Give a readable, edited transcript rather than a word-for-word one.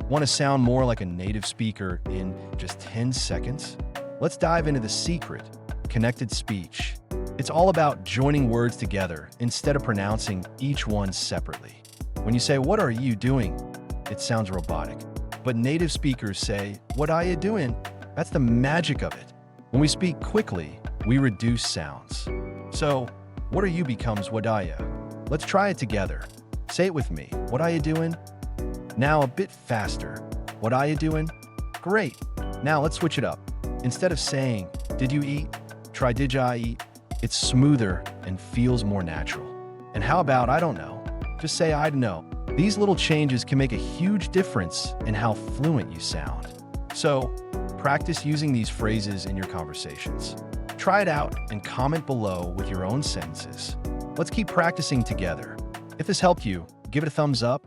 Want to sound more like a native speaker in just 10 seconds? Let's dive into the secret, connected speech. It's all about joining words together instead of pronouncing each one separately. When you say, "What are you doing?" it sounds robotic. But native speakers say, "What are you doing?" That's the magic of it. When we speak quickly, we reduce sounds. So, "What are you?" becomes "What are you?" Let's try it together. Say it with me. "What are you doing?" Now a bit faster. "What are you doing?" Great. Now let's switch it up. Instead of saying, "Did you eat?" try "Did I eat?" It's smoother and feels more natural. And how about "I don't know"? Just say "I don't know." These little changes can make a huge difference in how fluent you sound. So, practice using these phrases in your conversations. Try it out and comment below with your own sentences. Let's keep practicing together. If this helped you, give it a thumbs up